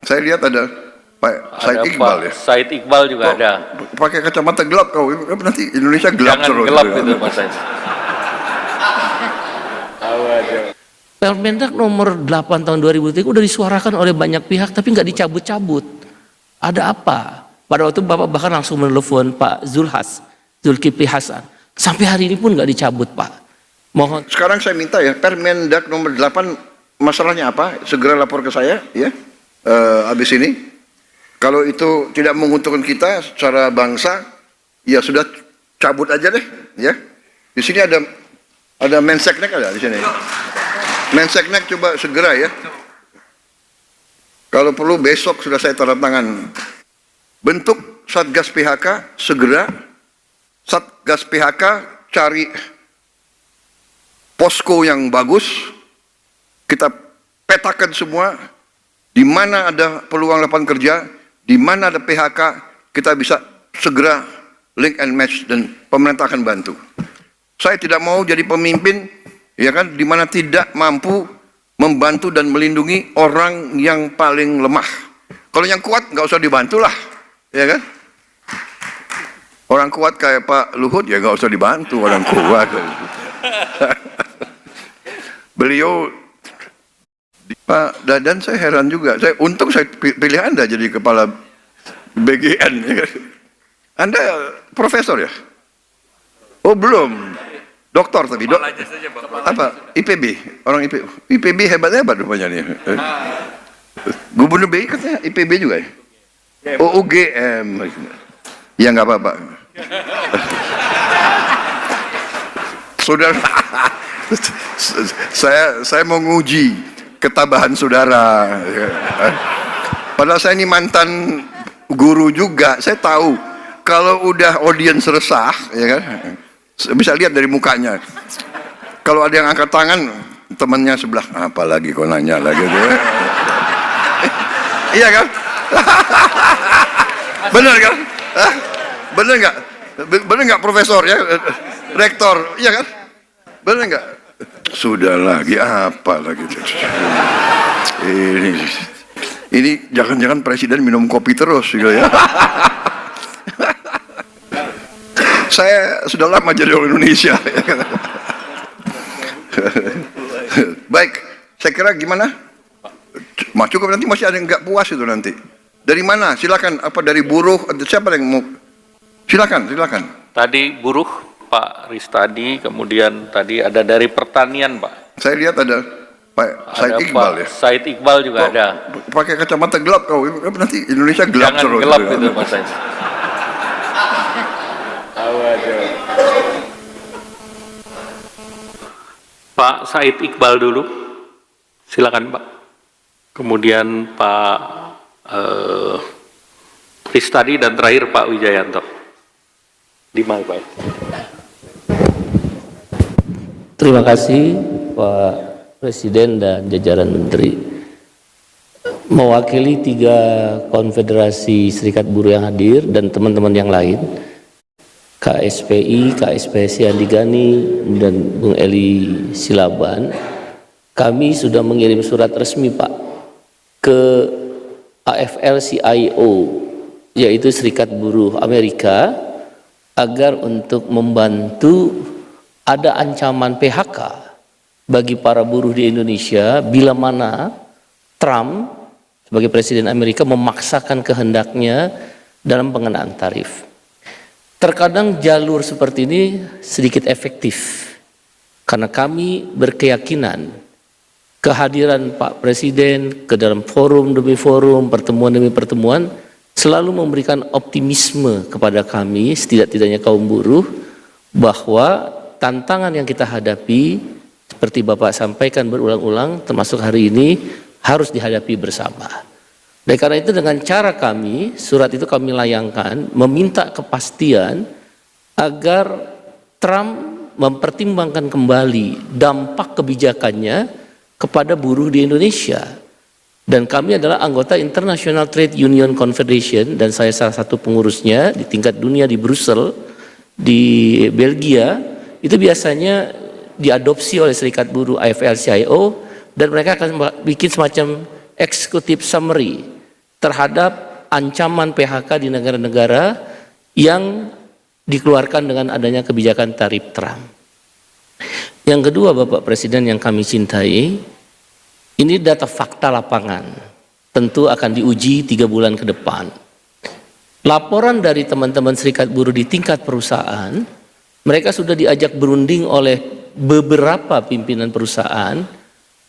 Saya lihat ada Pak Said Iqbal ya. Said Iqbal juga ada. Pakai kacamata gelap kau, nanti Indonesia gelap. Jangan terus. gelap itu Mas Said. Permendak nomor 8 tahun 2003 udah disuarakan oleh banyak pihak tapi nggak dicabut-cabut. Ada apa? Pada waktu Bapak bahkan langsung menelpon Pak Zulkifli Hasan. Sampai hari ini pun nggak dicabut, Pak. Mohon. Sekarang saya minta ya, Permendak nomor 8 masalahnya apa? Segera lapor ke saya ya. Habis ini. Kalau itu tidak menguntungkan kita secara bangsa, ya sudah cabut aja deh, ya. Di sini ada Menseknek ada di sini. Menseknek coba segera ya. Kalau perlu besok sudah saya tanda tangan. Bentuk Satgas PHK segera. Satgas PHK cari posko yang bagus. Kita petakan semua di mana ada peluang lapangan kerja, di mana ada PHK, kita bisa segera link and match dan pemerintah akan bantu. Saya tidak mau jadi pemimpin ya kan, di mana tidak mampu membantu dan melindungi orang yang paling lemah. Kalau yang kuat nggak usah dibantu lah, ya kan? Orang kuat kayak Pak Luhut ya nggak usah dibantu orang kuat. Beliau, Pak Dadan saya heran juga. Untung saya pilih Anda jadi kepala BGN. Ya kan? Anda profesor ya? Oh belum. Doktor tapi apa? IPB, orang IPB hebat-hebat rupanya nih. Gubernur BI katanya IPB juga ya? Oh UGM. Ya nggak apa-apa. Saudara, saya mau nguji ketabahan saudara. Padahal saya ini mantan guru juga. Saya tahu kalau udah audiens resah, ya kan? Bisa lihat dari mukanya. Kalau ada yang angkat tangan, temannya sebelah, apalagi kau nanya lagi. Iya kan? Benar kan? Benar nggak? Benar nggak profesor ya? Rektor, iya kan? Benar nggak? Sudah lagi apa lagi? Ini jangan-jangan presiden minum kopi terus gitu ya. Saya sudah lama jadi orang Indonesia. Baik, saya kira gimana? Cukup, nanti masih ada yang nggak puas itu nanti. Dari mana? Silakan. Apa dari buruh? Siapa yang mau? Silakan. Tadi buruh Pak Ristadi, kemudian tadi ada dari pertanian Pak. Saya lihat ada Pak Said Iqbal ya. Said Iqbal juga ada. Pakai kacamata gelap kau, nanti Indonesia gelap Jangan terus. gelap itu Mas Said. Pak Said Iqbal dulu, silakan Pak. Kemudian Pak Ristadi dan terakhir Pak Wijayanto. Di mic Pak. Terima kasih Pak Presiden dan jajaran Menteri. Mewakili 3 konfederasi serikat buruh yang hadir dan teman-teman yang lain, KSPI, KSPSI Andi Gani, dan Bung Eli Silaban, kami sudah mengirim surat resmi Pak ke AFL-CIO, yaitu Serikat Buruh Amerika, agar untuk membantu ada ancaman PHK bagi para buruh di Indonesia bila mana Trump sebagai Presiden Amerika memaksakan kehendaknya dalam pengenaan tarif. Terkadang jalur seperti ini sedikit efektif karena kami berkeyakinan kehadiran Pak Presiden ke dalam forum demi forum, pertemuan demi pertemuan selalu memberikan optimisme kepada kami, setidak-tidaknya kaum buruh, bahwa tantangan yang kita hadapi seperti Bapak sampaikan berulang-ulang termasuk hari ini harus dihadapi bersama. Dan karena itu dengan cara kami, surat itu kami layangkan meminta kepastian agar Trump mempertimbangkan kembali dampak kebijakannya kepada buruh di Indonesia. Dan kami adalah anggota International Trade Union Confederation dan saya salah satu pengurusnya di tingkat dunia di Brussel, di Belgia. Itu biasanya diadopsi oleh Serikat Buruh AFL-CIO dan mereka akan bikin semacam executive summary terhadap ancaman PHK di negara-negara yang dikeluarkan dengan adanya kebijakan tarif Trump. Yang kedua, Bapak Presiden yang kami cintai, ini data fakta lapangan, tentu akan diuji 3 bulan ke depan. Laporan dari teman-teman serikat buruh di tingkat perusahaan, mereka sudah diajak berunding oleh beberapa pimpinan perusahaan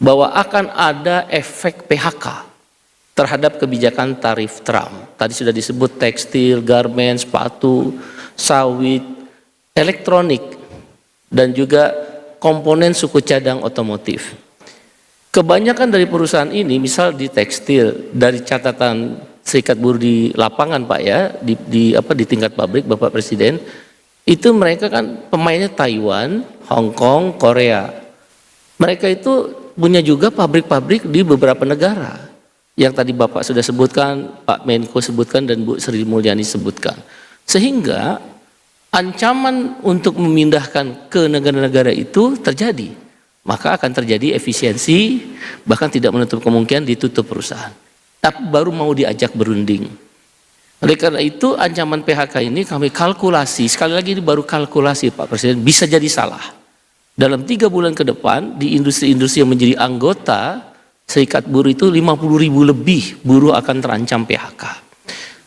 bahwa akan ada efek PHK terhadap kebijakan tarif Trump. Tadi sudah disebut tekstil, garmen, sepatu, sawit, elektronik, dan juga komponen suku cadang otomotif. Kebanyakan dari perusahaan ini, misal di tekstil, dari catatan serikat buruh di lapangan Pak ya, di tingkat pabrik Bapak Presiden, itu mereka kan pemainnya Taiwan, Hong Kong, Korea. Mereka itu punya juga pabrik-pabrik di beberapa negara. Yang tadi Bapak sudah sebutkan, Pak Menko sebutkan, dan Bu Sri Mulyani sebutkan. Sehingga ancaman untuk memindahkan ke negara-negara itu terjadi. Maka akan terjadi efisiensi, bahkan tidak menutup kemungkinan ditutup perusahaan. Tapi baru mau diajak berunding. Oleh karena itu ancaman PHK ini kami kalkulasi, sekali lagi ini baru kalkulasi Pak Presiden, bisa jadi salah. Dalam 3 bulan ke depan di industri-industri yang menjadi anggota serikat buruh itu 50.000 lebih buruh akan terancam PHK.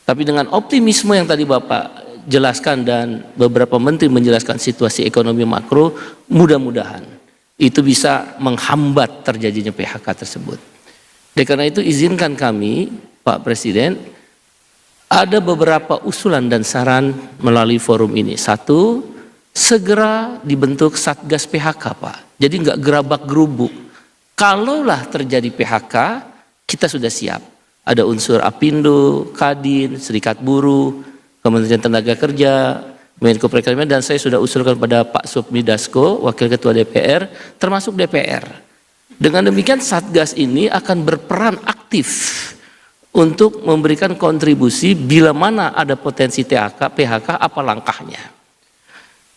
Tapi dengan optimisme yang tadi Bapak jelaskan dan beberapa menteri menjelaskan situasi ekonomi makro, mudah-mudahan itu bisa menghambat terjadinya PHK tersebut. Oleh karena itu izinkan kami Pak Presiden, ada beberapa usulan dan saran melalui forum ini. Satu, segera dibentuk Satgas PHK Pak. Jadi nggak gerabak-gerubuk. Kalaulah terjadi PHK, kita sudah siap. Ada unsur Apindo, Kadin, Serikat Buruh, Kementerian Tenaga Kerja, Menko Perekonomian, dan saya sudah usulkan pada Pak Supmi Dasko, Wakil Ketua DPR, termasuk DPR. Dengan demikian Satgas ini akan berperan aktif untuk memberikan kontribusi bila mana ada potensi PHK, apa langkahnya.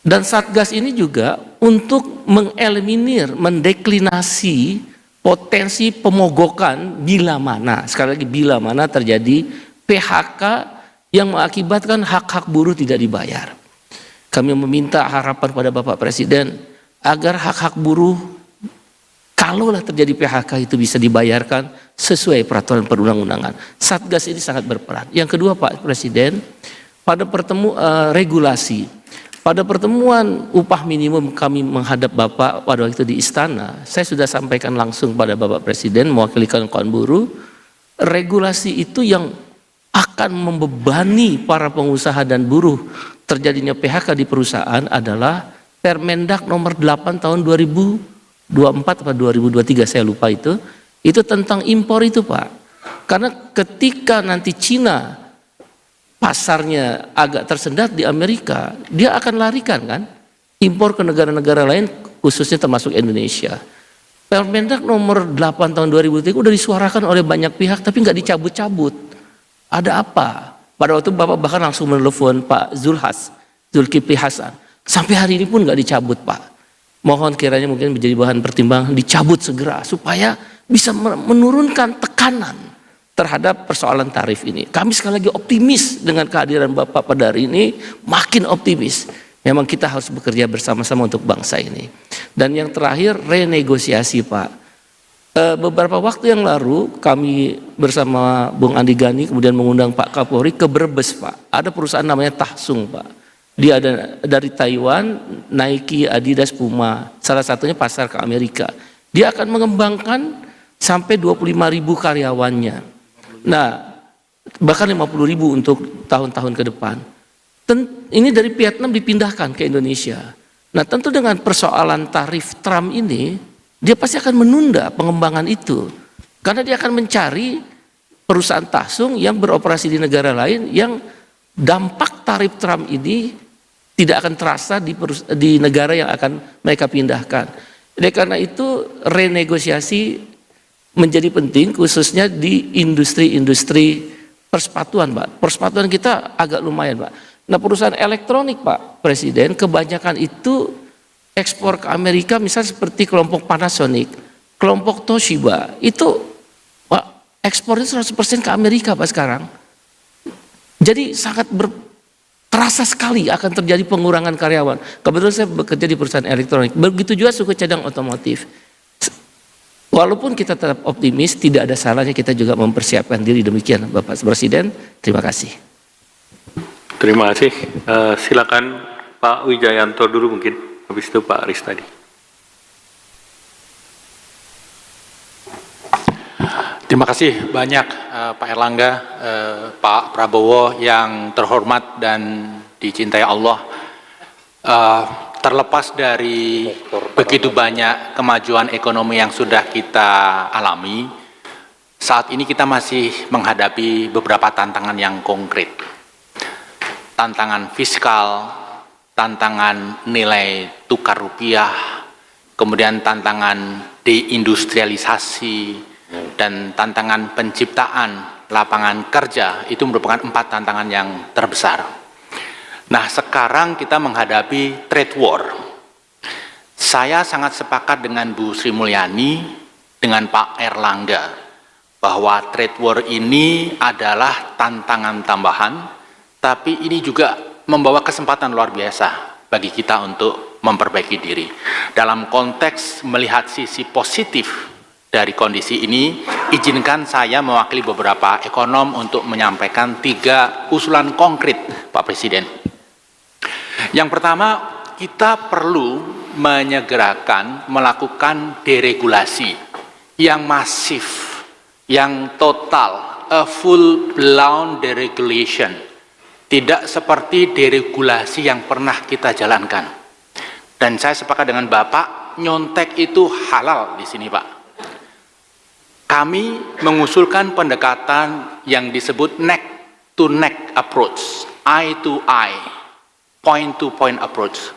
Dan Satgas ini juga untuk mengeliminir, mendeklinasi potensi pemogokan bila mana, sekali lagi bila mana terjadi PHK yang mengakibatkan hak-hak buruh tidak dibayar. Kami meminta harapan pada Bapak Presiden agar hak-hak buruh kalaulah terjadi PHK itu bisa dibayarkan sesuai peraturan perundang-undangan. Satgas ini sangat berperan. Yang kedua Pak Presiden, pada regulasi. Pada pertemuan upah minimum kami menghadap Bapak pada waktu di istana, saya sudah sampaikan langsung pada Bapak Presiden mewakili kawan buruh, regulasi itu yang akan membebani para pengusaha dan buruh terjadinya PHK di perusahaan adalah Permendak nomor 8 tahun 2024 atau 2023, saya lupa itu tentang impor itu Pak. Karena ketika nanti Cina pasarnya agak tersendat di Amerika, dia akan larikan kan impor ke negara-negara lain, khususnya termasuk Indonesia. Permendak nomor 8 tahun 2003 udah disuarakan oleh banyak pihak tapi nggak dicabut-cabut. Ada apa? Pada waktu Bapak bahkan langsung menelepon Pak Zulkifli Hasan. Sampai hari ini pun nggak dicabut Pak. Mohon kiranya mungkin menjadi bahan pertimbangan dicabut segera supaya bisa menurunkan tekanan terhadap persoalan tarif ini. Kami sekali lagi optimis dengan kehadiran Bapak pada hari ini, makin optimis. Memang kita harus bekerja bersama-sama untuk bangsa ini. Dan yang terakhir, renegosiasi Pak. Beberapa waktu yang lalu kami bersama Bung Andi Gani kemudian mengundang Pak Kapolri ke Brebes Pak. Ada perusahaan namanya Tahsung Pak. Dia ada dari Taiwan, Nike, Adidas, Puma. Salah satunya pasar ke Amerika. Dia akan mengembangkan sampai 25.000 karyawannya. Nah, bahkan 50.000 untuk tahun-tahun ke depan. Ini dari Vietnam dipindahkan ke Indonesia. Nah, tentu dengan persoalan tarif Trump ini, dia pasti akan menunda pengembangan itu. Karena dia akan mencari perusahaan Tahsung yang beroperasi di negara lain yang dampak tarif Trump ini tidak akan terasa di negara yang akan mereka pindahkan. Oleh karena itu, renegosiasi menjadi penting khususnya di industri-industri persepatuan Pak. Persepatuan kita agak lumayan Pak. Nah perusahaan elektronik Pak Presiden kebanyakan itu ekspor ke Amerika misalnya seperti kelompok Panasonic, kelompok Toshiba itu Pak, ekspornya 100% ke Amerika Pak sekarang. Jadi sangat terasa sekali akan terjadi pengurangan karyawan. Kebetulan saya bekerja di perusahaan elektronik. Begitu juga suku cadang otomotif. Walaupun kita tetap optimis, tidak ada salahnya kita juga mempersiapkan diri. Demikian Bapak Presiden. Terima kasih. Terima kasih. Silakan Pak Wijayanto dulu mungkin. Habis itu Pak Ristadi. Terima kasih banyak Pak Erlangga, Pak Prabowo yang terhormat dan dicintai Allah. Terlepas dari begitu banyak kemajuan ekonomi yang sudah kita alami, saat ini kita masih menghadapi beberapa tantangan yang konkret. Tantangan fiskal, tantangan nilai tukar rupiah, kemudian tantangan deindustrialisasi, dan tantangan penciptaan lapangan kerja. Itu merupakan 4 tantangan yang terbesar. Nah, sekarang kita menghadapi trade war. Saya sangat sepakat dengan Bu Sri Mulyani, dengan Pak Erlangga, bahwa trade war ini adalah tantangan tambahan, tapi ini juga membawa kesempatan luar biasa bagi kita untuk memperbaiki diri. Dalam konteks melihat sisi positif dari kondisi ini, izinkan saya mewakili beberapa ekonom untuk menyampaikan 3 usulan konkret, Pak Presiden. Yang pertama, kita perlu menyegerakan melakukan deregulasi yang masif, yang total, a full-blown deregulation. Tidak seperti deregulasi yang pernah kita jalankan. Dan saya sepakat dengan Bapak, nyontek itu halal di sini, Pak. Kami mengusulkan pendekatan yang disebut neck-to-neck approach, eye-to-eye, point-to-point approach.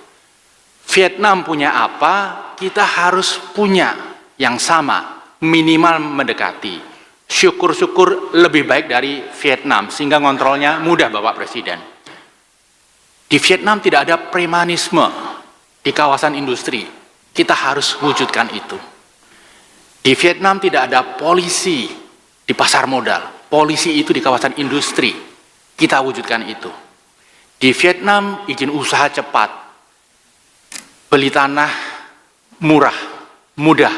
Vietnam punya apa, kita harus punya yang sama, minimal mendekati. Syukur-syukur lebih baik dari Vietnam, sehingga kontrolnya mudah Bapak Presiden. Di Vietnam tidak ada premanisme di kawasan industri, kita harus wujudkan itu. Di Vietnam tidak ada polisi di pasar modal, polisi itu di kawasan industri, kita wujudkan itu. Di Vietnam izin usaha cepat, beli tanah murah, mudah,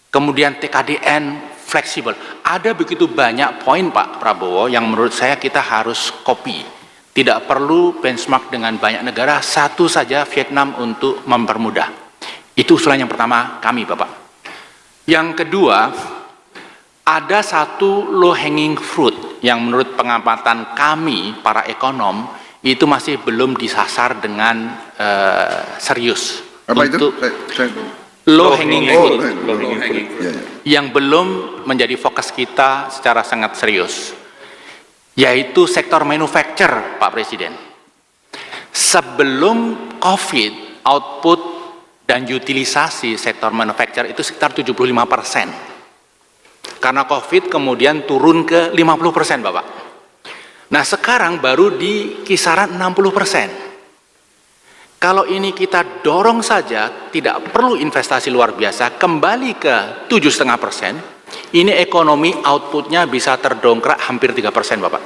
kemudian TKDN fleksibel. Ada begitu banyak poin Pak Prabowo yang menurut saya kita harus copy. Tidak perlu benchmark dengan banyak negara, satu saja Vietnam untuk mempermudah. Itu usulan yang pertama kami Bapak. Yang kedua, ada satu low hanging fruit yang menurut pengamatan kami, para ekonom, itu masih belum disasar dengan serius. Apa itu? Low hanging fruit. Ya, ya. Yang belum menjadi fokus kita secara sangat serius, yaitu sektor manufacture, Pak Presiden. Sebelum COVID, output dan utilisasi sektor manufacture itu sekitar 75%. Karena COVID kemudian turun ke 50%, Bapak. Nah, sekarang baru di kisaran 60%. Kalau ini kita dorong saja, tidak perlu investasi luar biasa, kembali ke 7,5%, ini ekonomi outputnya bisa terdongkrak hampir 3%, Bapak.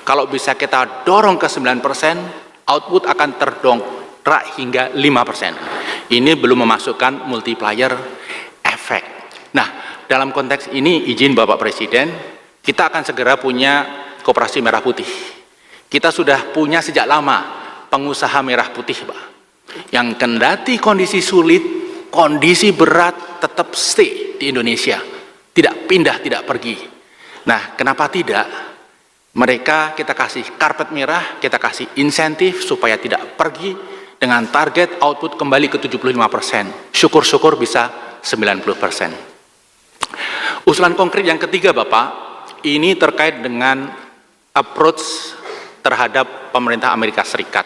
Kalau bisa kita dorong ke 9%, output akan terdongkrak hingga 5%. Ini belum memasukkan multiplier efek. Nah, dalam konteks ini izin Bapak Presiden, kita akan segera punya Koperasi Merah Putih. Kita sudah punya sejak lama pengusaha merah putih, Pak. Yang kendati kondisi sulit, kondisi berat, tetap stay di Indonesia. Tidak pindah, tidak pergi. Nah, kenapa tidak? Mereka kita kasih karpet merah, kita kasih insentif supaya tidak pergi, dengan target output kembali ke 75%. Syukur-syukur bisa 90%. Usulan konkret yang ketiga, Bapak, ini terkait dengan approach terhadap pemerintah Amerika Serikat.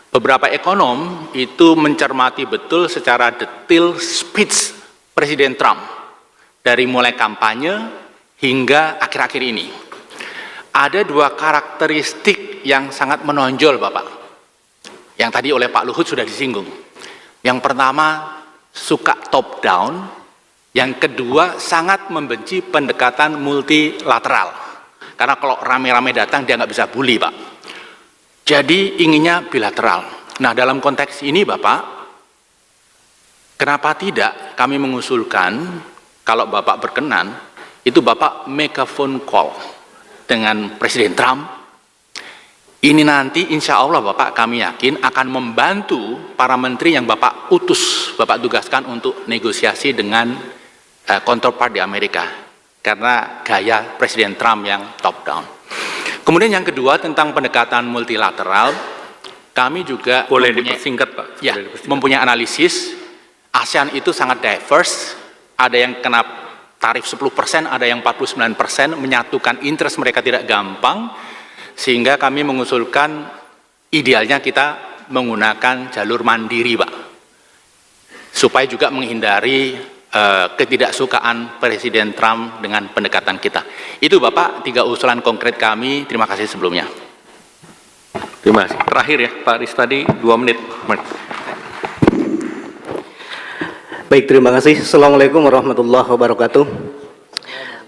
Beberapa ekonom itu mencermati betul secara detail speech Presiden Trump dari mulai kampanye hingga akhir-akhir ini. Ada 2 karakteristik yang sangat menonjol, Bapak, yang tadi oleh Pak Luhut sudah disinggung. Yang pertama, suka top down, Yang kedua, sangat membenci pendekatan multilateral. Karena kalau rame-rame datang, dia nggak bisa bully, Pak. Jadi inginnya bilateral. Nah, dalam konteks ini, Bapak, kenapa tidak kami mengusulkan, kalau Bapak berkenan, itu Bapak make a phone call dengan Presiden Trump. Ini nanti insya Allah Bapak kami yakin akan membantu para menteri yang Bapak utus, Bapak tugaskan untuk negosiasi dengan counterpart di Amerika. Karena gaya Presiden Trump yang top down. Kemudian yang kedua tentang pendekatan multilateral, kami juga Boleh dipersingkat Pak? Ya, Boleh dipersingkat. mempunyai analisis, ASEAN itu sangat diverse, ada yang kena tarif 10%, ada yang 49%, menyatukan interest mereka tidak gampang, sehingga kami mengusulkan idealnya kita menggunakan jalur mandiri, Pak. Supaya juga menghindari ketidaksukaan Presiden Trump dengan pendekatan kita. Itu Bapak, 3 usulan konkret kami. Terima kasih sebelumnya. Terima kasih. Terakhir ya, Pak Ristadi, 2 menit. Baik, terima kasih. Assalamualaikum warahmatullahi wabarakatuh.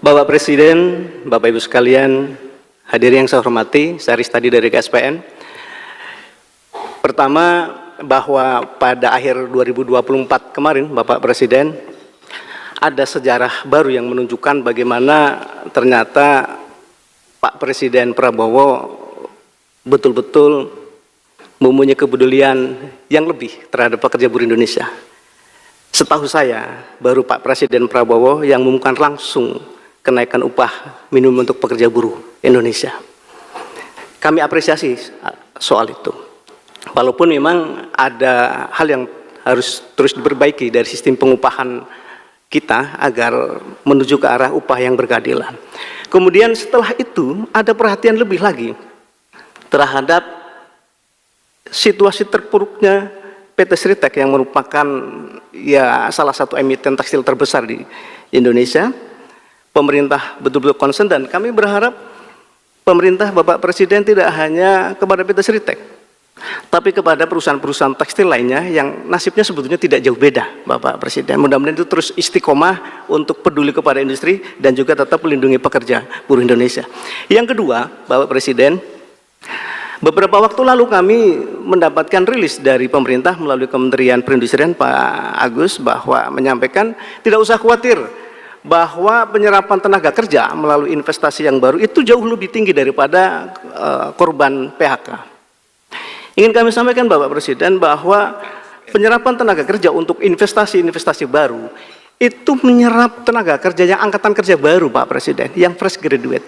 Bapak Presiden, Bapak Ibu sekalian, hadirin yang saya hormati, saya Ristadi dari KSPN. Pertama, bahwa pada akhir 2024 kemarin, Bapak Presiden, ada sejarah baru yang menunjukkan bagaimana ternyata Pak Presiden Prabowo betul-betul mempunyai kepedulian yang lebih terhadap pekerja buruh Indonesia. Setahu saya, baru Pak Presiden Prabowo yang mengumumkan langsung kenaikan upah minimum untuk pekerja buruh Indonesia. Kami apresiasi soal itu. Walaupun memang ada hal yang harus terus diperbaiki dari sistem pengupahan kita agar menuju ke arah upah yang berkeadilan. Kemudian setelah itu ada perhatian lebih lagi terhadap situasi terpuruknya PT Sritek yang merupakan ya salah satu emiten tekstil terbesar di Indonesia. Pemerintah betul-betul concern dan kami berharap pemerintah Bapak Presiden tidak hanya kepada PT Sritek, tapi kepada perusahaan-perusahaan tekstil lainnya yang nasibnya sebetulnya tidak jauh beda, Bapak Presiden. Mudah-mudahan itu terus istiqomah untuk peduli kepada industri dan juga tetap melindungi pekerja buruh Indonesia. Yang kedua, Bapak Presiden, beberapa waktu lalu kami mendapatkan rilis dari pemerintah melalui Kementerian Perindustrian Pak Agus bahwa menyampaikan tidak usah khawatir bahwa penyerapan tenaga kerja melalui investasi yang baru itu jauh lebih tinggi daripada korban PHK. Ingin kami sampaikan Bapak Presiden bahwa penyerapan tenaga kerja untuk investasi-investasi baru itu menyerap tenaga kerja yang angkatan kerja baru Pak Presiden, yang fresh graduate.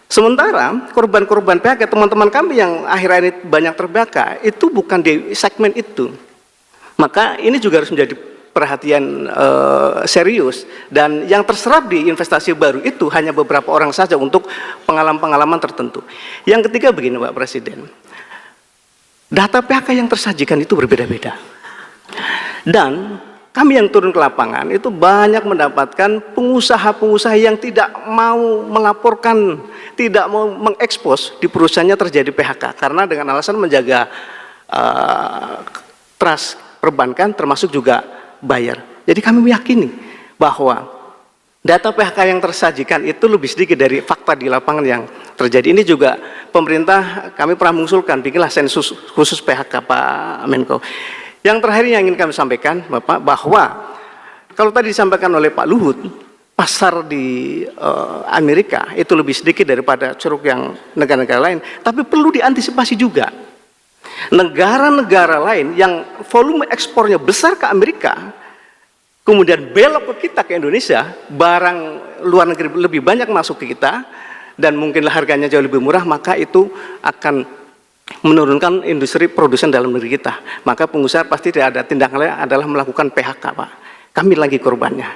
Sementara korban-korban PHK teman-teman kami yang akhir-akhir ini banyak ter-PHK itu bukan di segmen itu. Maka ini juga harus menjadi perhatian serius dan yang terserap di investasi baru itu hanya beberapa orang saja untuk pengalaman-pengalaman tertentu. Yang ketiga begini Pak Presiden. Data PHK yang tersajikan itu berbeda-beda. Dan kami yang turun ke lapangan itu banyak mendapatkan pengusaha-pengusaha yang tidak mau melaporkan, tidak mau mengekspos di perusahaannya terjadi PHK karena dengan alasan menjaga trust perbankan termasuk juga bayar. Jadi kami meyakini bahwa data PHK yang tersajikan itu lebih sedikit dari fakta di lapangan yang terjadi. Ini juga pemerintah kami pernah mengusulkan bikinlah sensus khusus PHK Pak Menko. Yang terakhir yang ingin kami sampaikan Bapak bahwa kalau tadi disampaikan oleh Pak Luhut, pasar di Amerika itu lebih sedikit daripada ceruk yang negara-negara lain, tapi perlu diantisipasi juga. Negara-negara lain yang volume ekspornya besar ke Amerika kemudian belok ke kita, ke Indonesia, barang luar negeri lebih banyak masuk ke kita, dan mungkinlah harganya jauh lebih murah, maka itu akan menurunkan industri produsen dalam negeri kita. Maka pengusaha pasti tidak ada tindakan lain adalah melakukan PHK, Pak. Kami lagi korbannya.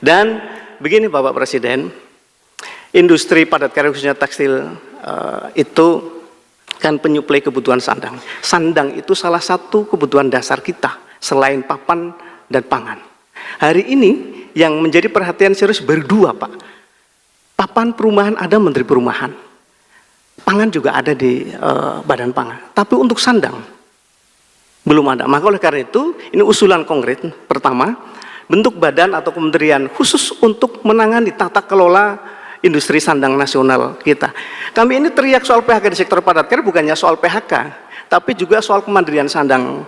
Dan begini Bapak Presiden, industri padat karya khususnya tekstil itu kan penyuplai kebutuhan sandang. Sandang itu salah satu kebutuhan dasar kita, selain papan dan pangan. Hari ini yang menjadi perhatian serius baru 2 Pak. Papan perumahan ada Menteri Perumahan, pangan juga ada di Badan Pangan. Tapi untuk sandang belum ada. Maka oleh karena itu ini usulan konkret. Pertama, bentuk badan atau kementerian khusus untuk menangani tata kelola industri sandang nasional kita. Kami ini teriak soal PHK di sektor padat karya bukannya soal PHK, tapi juga soal kemandirian sandang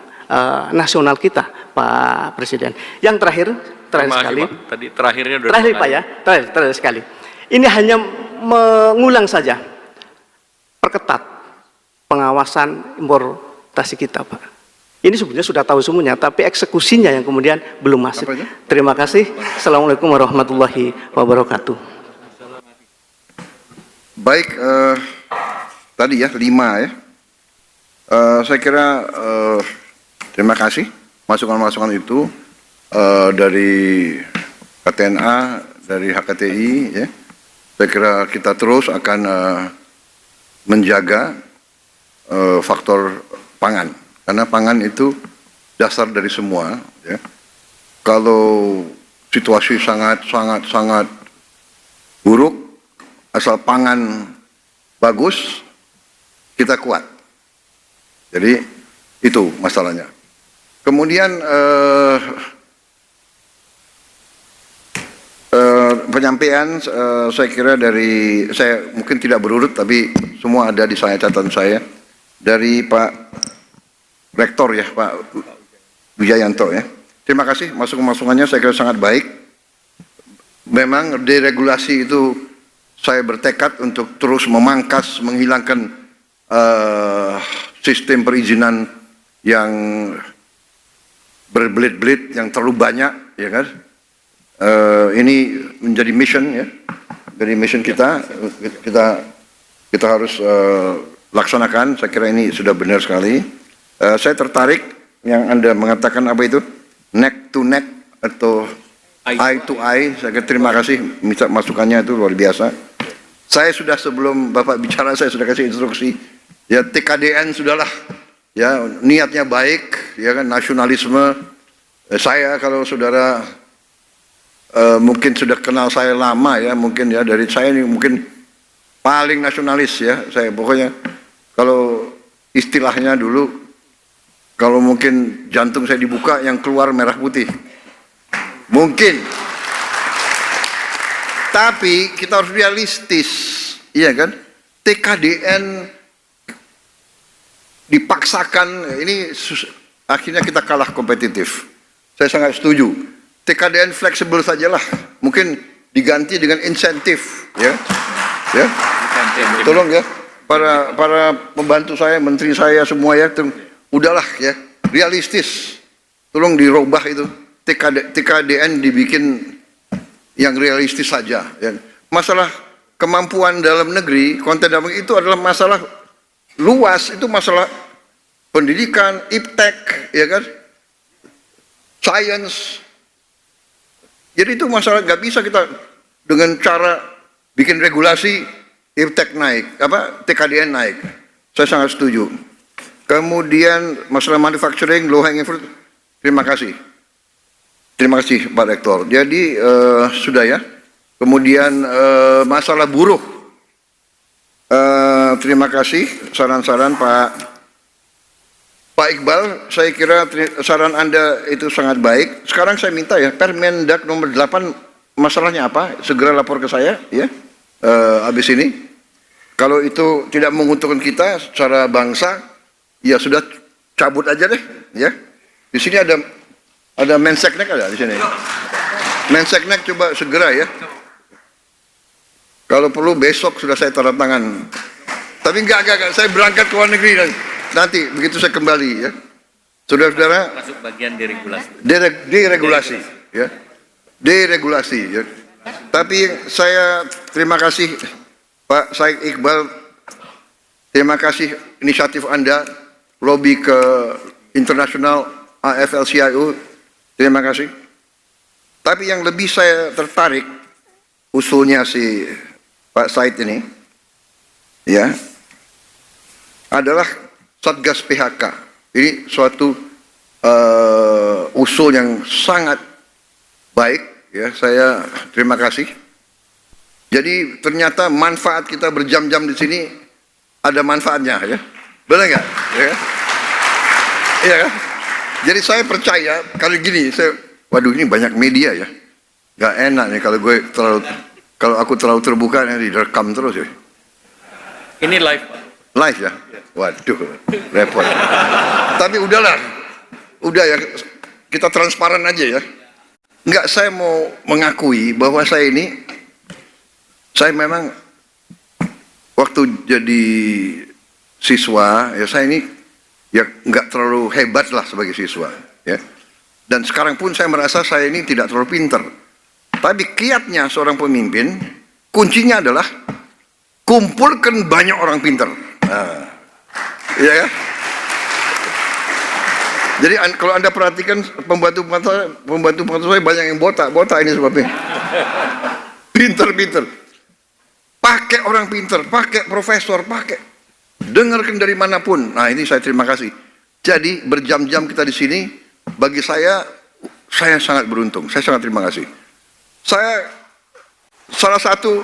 nasional kita, Pak Presiden. Yang terakhir sekali. Pak. Tadi terakhirnya udah Terakhir Pak ya, terakhir sekali. Ini hanya mengulang saja, perketat pengawasan importasi kita, Pak. Ini sebenarnya sudah tahu semuanya, tapi eksekusinya yang kemudian belum masuk. Terima kasih. Assalamualaikum warahmatullahi wabarakatuh. Baik, tadi ya 5 ya. Saya kira terima kasih masukan-masukan itu dari KTNA, dari HKTI ya. Saya kira kita terus akan menjaga faktor pangan, karena pangan itu dasar dari semua ya. Kalau situasi sangat buruk, asal pangan bagus, kita kuat. Jadi itu masalahnya. Kemudian penyampaian saya kira dari, saya mungkin tidak berurut tapi semua ada di catatan saya, dari Pak Rektor ya, Pak Wijayanto ya. Terima kasih masukan-masukannya, saya kira sangat baik. Memang deregulasi itu saya bertekad untuk terus memangkas, menghilangkan sistem perizinan yang berbelit-belit, yang terlalu banyak, ya kan? Ini menjadi mission ya, dari mission kita harus laksanakan. Saya kira ini sudah benar sekali. Saya tertarik yang Anda mengatakan apa itu, neck to neck atau eye to eye. Saya kira terima kasih masukannya, itu luar biasa. Saya sudah, sebelum Bapak bicara, saya sudah kasih instruksi ya, TKDN sudahlah ya, niatnya baik ya kan, nasionalisme. Saya, kalau saudara mungkin sudah kenal saya lama ya, mungkin ya, dari saya ini mungkin paling nasionalis ya saya, pokoknya kalau istilahnya dulu, kalau mungkin jantung saya dibuka yang keluar merah putih mungkin, tapi kita harus realistis, iya kan? TKDN dipaksakan, ini akhirnya kita kalah kompetitif. Saya sangat setuju. TKDN fleksibel sajalah, mungkin diganti dengan insentif, ya, ya. Tolong ya, para pembantu saya, menteri saya semua ya, udahlah ya, realistis. Tolong dirubah itu, TKDN dibikin yang realistis saja. Ya. Masalah kemampuan dalam negeri, konten dalam negeri itu adalah masalah luas, itu masalah pendidikan, iptek, ya kan, science. Jadi itu masalah, nggak bisa kita dengan cara bikin regulasi, iptek naik, TKDN naik. Saya sangat setuju. Kemudian masalah manufacturing, low hanging fruit, terima kasih. Terima kasih Pak Rektor. Jadi sudah ya. Kemudian masalah buruh. Terima kasih saran-saran Pak Iqbal. Saya kira saran Anda itu sangat baik. Sekarang saya minta ya, Permendag nomor 8 masalahnya apa? Segera lapor ke saya ya. Habis ini. Kalau itu tidak menguntungkan kita secara bangsa, ya sudah cabut aja deh ya. Di sini ada Menseknek, ada di sini. Menseknek coba segera ya. Kalau perlu besok sudah saya tanda tangan. Tapi enggak, saya berangkat ke luar negeri nanti begitu saya kembali ya. Saudara-saudara, masuk bagian deregulasi. Deregulasi ya. Deregulasi ya. Tapi saya terima kasih Pak Said Iqbal. Terima kasih inisiatif Anda lobby ke internasional AFL-CIO. Terima kasih. Tapi yang lebih saya tertarik usulnya si Pak Said ini ya, adalah Satgas PHK. Ini suatu usul yang sangat baik ya, saya terima kasih. Jadi ternyata manfaat kita berjam-jam di sini ada manfaatnya ya. Benar nggak? Ya. Iya kan? Jadi saya percaya, kalau gini, Waduh, ini banyak media ya. Gak enak nih kalau aku terlalu terbuka nanti direkam terus ya. Ini live. Live ya? Waduh, repot. Tapi udahlah. Udah ya, kita transparan aja ya. Enggak, saya mau mengakui bahwa saya memang waktu jadi siswa, ya saya ini ya nggak terlalu hebat lah sebagai siswa, ya. Dan sekarang pun saya merasa saya ini tidak terlalu pinter. Tapi kiatnya seorang pemimpin, kuncinya adalah kumpulkan banyak orang pinter. Nah, ya kan? Jadi kalau Anda perhatikan pembantu saya banyak yang botak ini sebabnya. Pinter. Pakai orang pinter, pakai profesor, dengarkan dari manapun. Nah, ini saya terima kasih. Jadi berjam-jam kita di sini, bagi saya sangat beruntung. Saya sangat terima kasih. Salah satu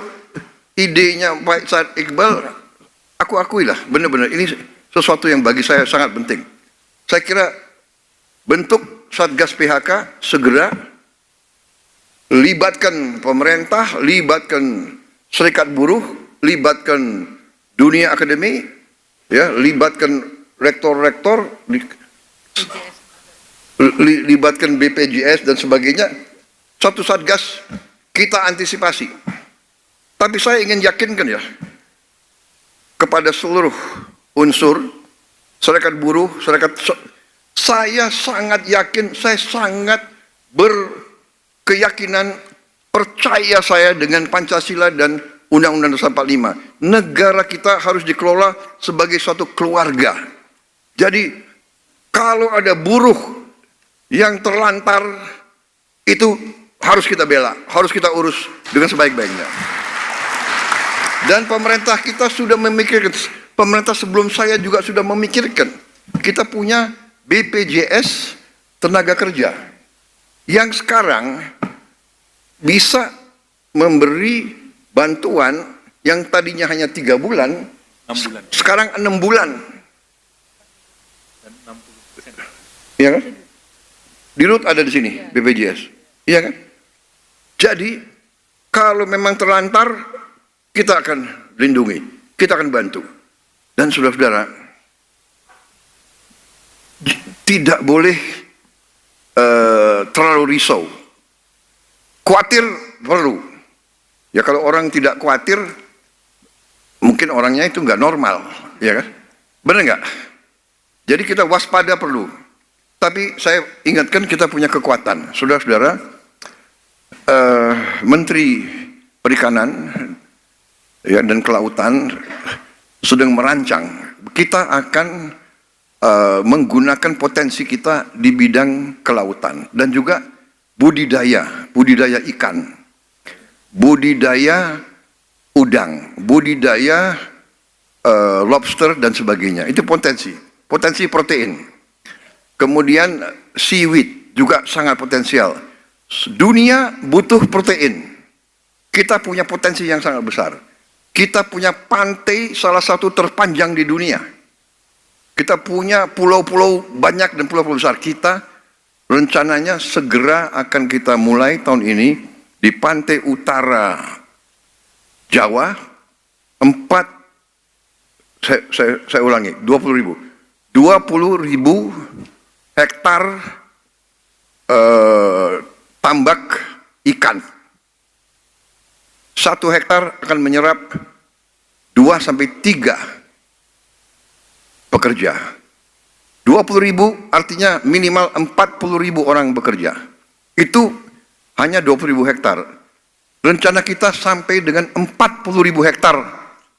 idenya Pak Said Iqbal, aku akuilah, benar-benar ini sesuatu yang bagi saya sangat penting. Saya kira bentuk Satgas PHK segera, libatkan pemerintah, libatkan serikat buruh, libatkan dunia akademi, ya, libatkan rektor-rektor, libatkan BPJS dan sebagainya. Satu Satgas kita antisipasi. Tapi saya ingin yakinkan ya kepada seluruh unsur serikat buruh, saya sangat yakin, saya sangat berkeyakinan, percaya saya dengan Pancasila dan Undang-Undang Dasar 45. Negara kita harus dikelola sebagai suatu keluarga. Jadi kalau ada buruh yang terlantar, itu harus kita bela, harus kita urus dengan sebaik-baiknya. Dan pemerintah kita sudah memikirkan, pemerintah sebelum saya juga sudah memikirkan. Kita punya BPJS tenaga kerja yang sekarang bisa memberi bantuan yang tadinya hanya 3 bulan, 6 bulan. sekarang 6 bulan. Iya kan? Di RUT ada di sini BPJS. Iya kan? Jadi kalau memang terlantar, kita akan lindungi, kita akan bantu. Dan saudara-saudara, tidak boleh terlalu risau. Khawatir perlu. Ya kalau orang tidak khawatir, mungkin orangnya itu nggak normal, ya kan? Benar nggak? Jadi kita waspada perlu. Tapi saya ingatkan kita punya kekuatan, saudara-saudara. Menteri Perikanan ya, dan Kelautan sedang merancang. Kita akan menggunakan potensi kita di bidang kelautan dan juga budidaya ikan, budidaya udang, budidaya lobster dan sebagainya. Itu potensi protein. Kemudian seaweed juga sangat potensial. Dunia butuh protein. Kita punya potensi yang sangat besar. Kita punya pantai salah satu terpanjang di dunia. Kita punya pulau-pulau banyak dan pulau-pulau besar. Kita rencananya segera akan kita mulai tahun ini di pantai utara Jawa, saya ulangi, 20.000 hektar tambak ikan. 1 hektar akan menyerap 2-3 pekerja. 20.000 artinya minimal 40.000 orang bekerja. Itu hanya 20.000 hektar. Rencana kita sampai dengan 40.000 hektar.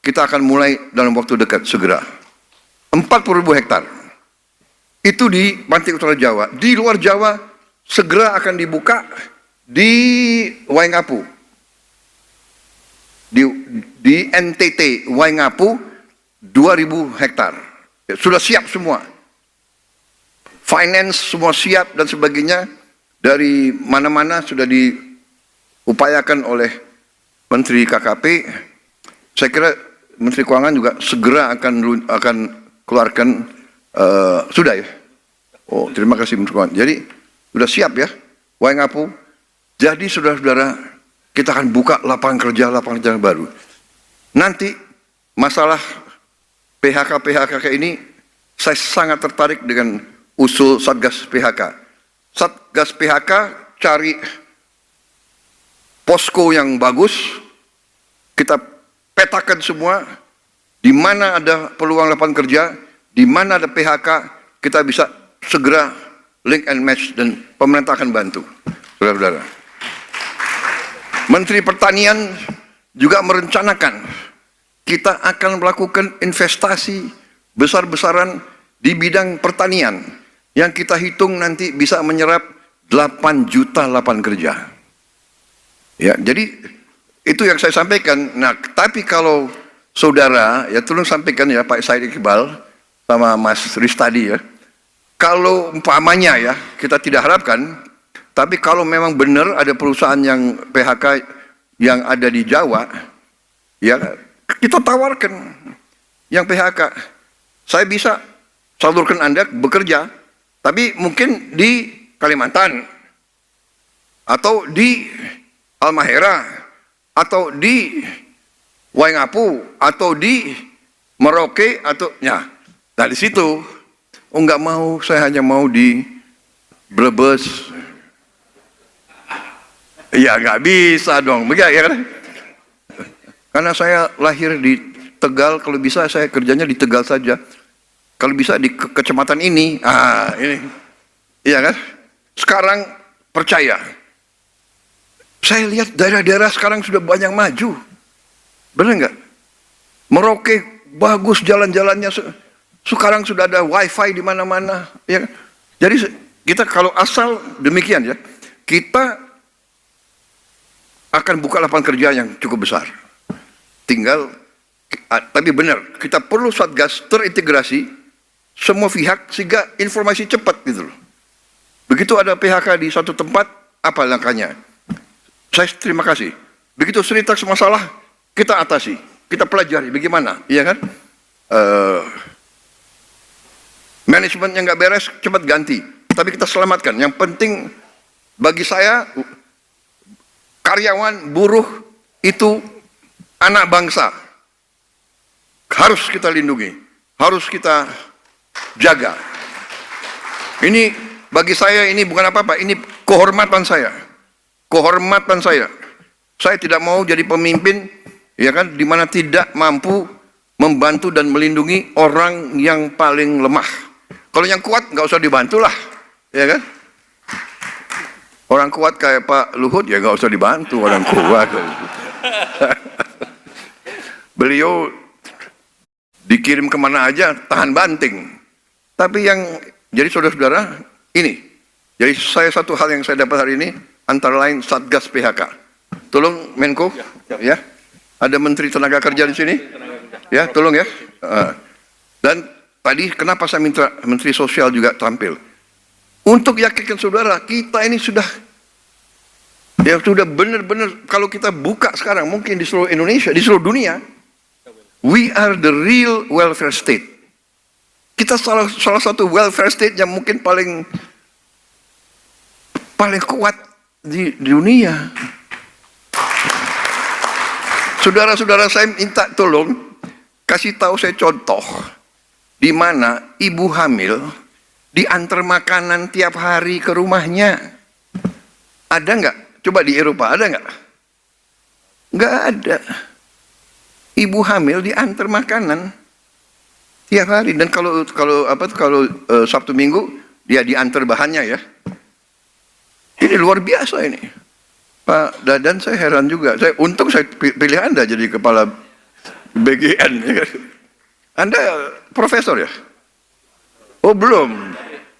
Kita akan mulai dalam waktu dekat segera. 40.000 hektar. Itu di pantai utara Jawa. Di luar Jawa segera akan dibuka di Waingapu, di NTT Waingapu 2.000 hektar. Ya, sudah siap semua, finance semua siap dan sebagainya. Dari mana-mana sudah diupayakan oleh Menteri KKP. Saya kira Menteri Keuangan juga segera akan keluarkan sudah ya. Oh, terima kasih Menteri Keuangan. Jadi sudah siap ya Waingapu. Jadi saudara-saudara, kita akan buka lapangan kerja baru. Nanti masalah PHK ini, saya sangat tertarik dengan usul Satgas PHK. Satgas PHK cari posko yang bagus, kita petakan semua, di mana ada peluang lapangan kerja, di mana ada PHK, kita bisa segera link and match dan pemerintah akan bantu. Saudara-saudara. Menteri Pertanian juga merencanakan kita akan melakukan investasi besar-besaran di bidang pertanian yang kita hitung nanti bisa menyerap 8 juta lapangan kerja. Ya, jadi itu yang saya sampaikan. Nah, tapi kalau saudara, ya tolong sampaikan ya Pak Said Iqbal sama Mas Riz tadi ya. Kalau umpamanya ya, kita tidak harapkan, tapi kalau memang benar ada perusahaan yang PHK yang ada di Jawa, ya kita tawarkan yang PHK. Saya bisa salurkan Anda bekerja, tapi mungkin di Kalimantan, atau di Halmahera, atau di Waingapu, atau di Merauke, atau ya dari situ. Oh nggak mau, saya hanya mau di Brebes. Ya nggak bisa dong, begitu ya kan? Karena saya lahir di Tegal, kalau bisa saya kerjanya di Tegal saja. Kalau bisa di kecamatan ini, ini, iya kan? Sekarang percaya, saya lihat daerah-daerah sekarang sudah banyak maju, benar nggak? Merauke bagus jalan-jalannya, sekarang sudah ada wifi di mana-mana, ya. Jadi kita kalau asal demikian ya, kita akan buka lapangan kerja yang cukup besar. Tinggal, tapi benar, kita perlu Satgas terintegrasi semua pihak sehingga informasi cepat gitu loh. Begitu ada PHK di satu tempat, apa langkahnya? Saya terima kasih. Begitu cerita masalah, kita atasi, kita pelajari bagaimana, iya kan? Manajemen yang nggak beres cepat ganti, tapi kita selamatkan. Yang penting bagi saya, karyawan, buruh itu anak bangsa, harus kita lindungi, harus kita jaga. Ini bagi saya ini bukan apa-apa, ini kehormatan saya. Kehormatan saya. Saya tidak mau jadi pemimpin ya kan di mana tidak mampu membantu dan melindungi orang yang paling lemah. Kalau yang kuat nggak usah dibantulah, ya kan? Orang kuat kayak Pak Luhut ya nggak usah dibantu orang kuat. Beliau dikirim kemana aja tahan banting. Tapi yang jadi saudara-saudara ini, jadi saya satu hal yang saya dapat hari ini antara lain Satgas PHK. Tolong Menko, ya. Ada Menteri Tenaga Kerja di sini, ya. Tolong ya. Dan tadi kenapa saya minta Menteri Sosial juga tampil? Untuk yakinkan saudara, kita ini sudah benar-benar kalau kita buka sekarang mungkin di seluruh Indonesia, di seluruh dunia, we are the real welfare state. Kita salah satu welfare state yang mungkin paling kuat di dunia. Saudara-saudara saya minta tolong kasih tahu saya contoh di mana ibu hamil diantar makanan tiap hari ke rumahnya. Ada nggak? Coba di Eropa ada nggak? Nggak ada. Ibu hamil diantar makanan tiap hari, dan kalau Sabtu Minggu dia diantar bahannya ya. Ini luar biasa ini. Pak Dadan saya heran juga. Untung saya pilih Anda jadi kepala BGN. Ya. Anda profesor ya? Oh belum.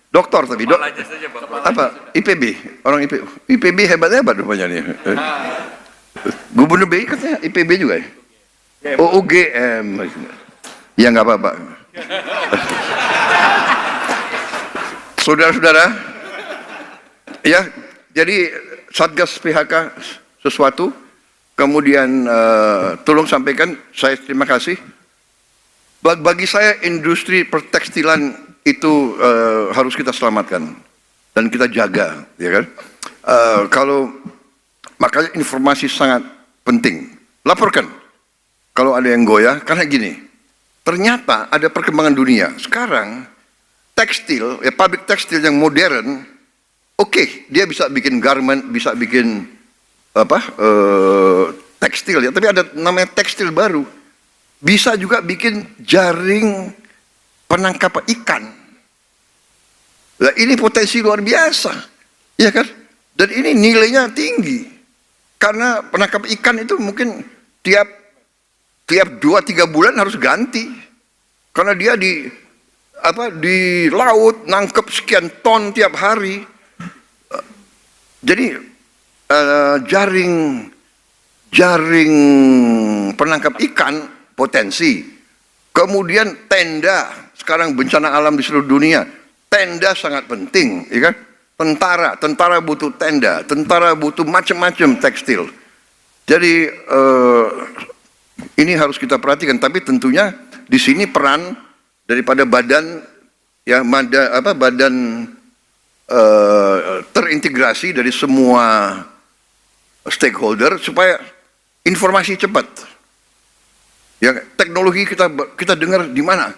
Doktor tapi apa? IPB, orang IPB hebat-hebat rupanya nih. Gubernur BI katanya IPB juga ya? Oh UGM. Ya nggak apa-apa. Saudara-saudara, ya jadi Satgas PHK sesuatu, kemudian tolong sampaikan, saya terima kasih. Bagi saya industri pertekstilan itu harus kita selamatkan dan kita jaga, ya kan? Kalau makanya informasi sangat penting. Laporkan kalau ada yang goyah, karena gini, ternyata ada perkembangan dunia. Sekarang tekstil, ya pabrik tekstil yang modern, oke, dia bisa bikin garment, bisa bikin tekstil ya, tapi ada namanya tekstil baru. Bisa juga bikin jaring penangkap ikan. Nah, ini potensi luar biasa, ya kan? Dan ini nilainya tinggi. Karena penangkap ikan itu mungkin tiap 2-3 bulan harus ganti. Karena dia di laut nangkep sekian ton tiap hari. Jadi jaring penangkap ikan potensi. Kemudian tenda, sekarang bencana alam di seluruh dunia, tenda sangat penting, ya kan? Tentara butuh tenda, tentara butuh macam-macam tekstil. Jadi ini harus kita perhatikan, tapi tentunya di sini peran daripada badan terintegrasi dari semua stakeholder supaya informasi cepat. Ya, teknologi kita dengar di mana?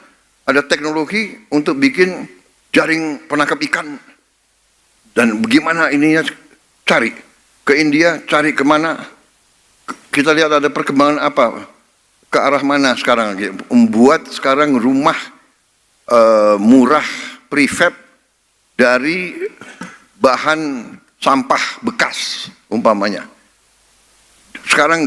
Ada teknologi untuk bikin jaring penangkap ikan. Dan bagaimana ininya, cari ke India, cari kemana, kita lihat ada perkembangan apa, ke arah mana sekarang, membuat sekarang rumah murah prefab dari bahan sampah bekas umpamanya. Sekarang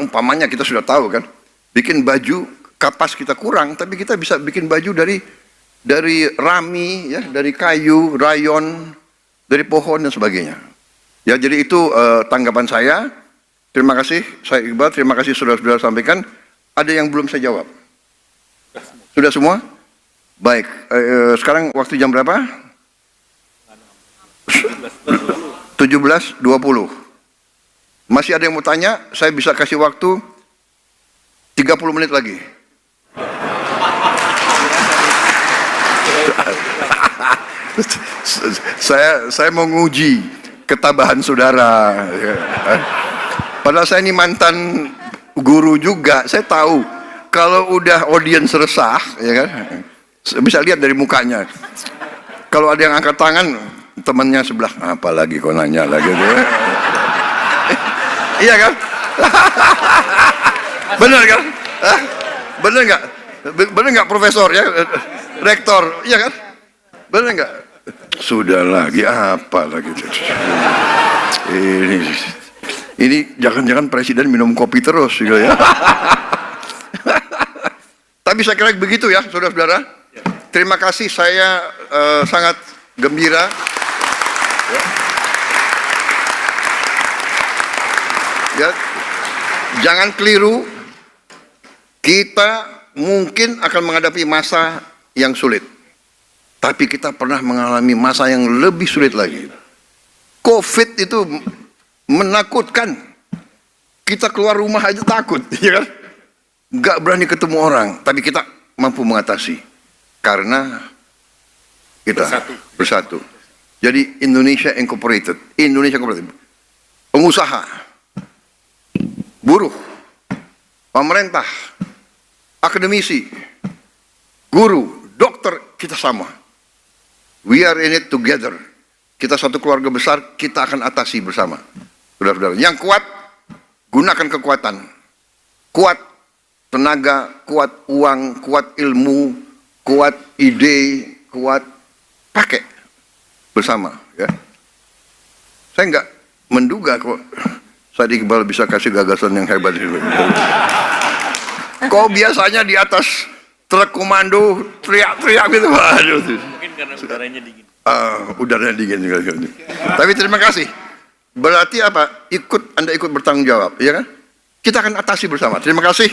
umpamanya kita sudah tahu kan, bikin baju kapas kita kurang, tapi kita bisa bikin baju dari rami, ya, dari kayu, rayon, dari pohon dan sebagainya. Ya, jadi itu tanggapan saya. Terima kasih, saya Iqbal. Terima kasih saudara-saudara sampaikan. Ada yang belum saya jawab? Sudah semua? Baik. Sekarang waktu jam berapa? 17.20. Masih ada yang mau tanya? Saya bisa kasih waktu 30 menit lagi. Saya mau nguji ketabahan saudara. Padahal saya ini mantan guru juga. Saya tahu kalau udah audiens resah, ya kan, bisa lihat dari mukanya. Kalau ada yang angkat tangan, temannya sebelah, apalagi kau nanya lagi. Iya kan? Benar kan? Benar nggak? Benar nggak Profesor ya, Rektor? Iya kan? Benar nggak? Sudah lagi apa lagi? Ini jangan-jangan presiden minum kopi terus gitu ya. Tapi saya kira begitu ya, saudara-saudara. Terima kasih, saya sangat gembira. Ya, jangan keliru. Kita mungkin akan menghadapi masa yang sulit. Tapi kita pernah mengalami masa yang lebih sulit lagi. COVID itu menakutkan. Kita keluar rumah aja takut, ya kan? Nggak berani ketemu orang, tapi kita mampu mengatasi. Karena kita bersatu. Jadi Indonesia Incorporated, pengusaha, buruh, pemerintah, akademisi, guru, dokter, kita sama. We are in it together. Kita satu keluarga besar, kita akan atasi bersama. Saudara-saudara, yang kuat, gunakan kekuatan. Kuat tenaga, kuat uang, kuat ilmu, kuat ide, kuat pakai bersama. Ya. Saya nggak menduga kok Said Iqbal bisa kasih gagasan yang hebat. Kok biasanya di atas truk komando teriak-teriak gitu. Aduh. Mungkin karena udaranya dingin. Udaranya dingin. Tapi terima kasih. Berarti apa? Anda ikut bertanggung jawab, ya kan? Kita akan atasi bersama. Terima kasih.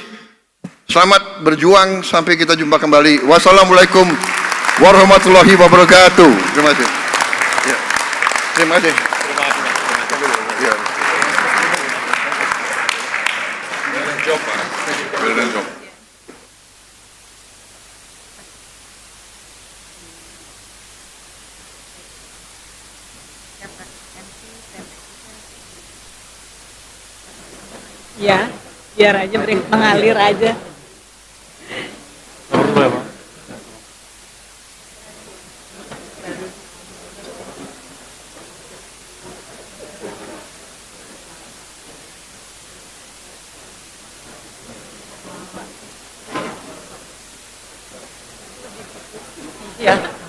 Selamat berjuang sampai kita jumpa kembali. Wassalamualaikum warahmatullahi wabarakatuh. Terima kasih. Ya. Terima kasih. Ya. Ya, biar aja mengalir aja. Nomor 2, Pak. Ya.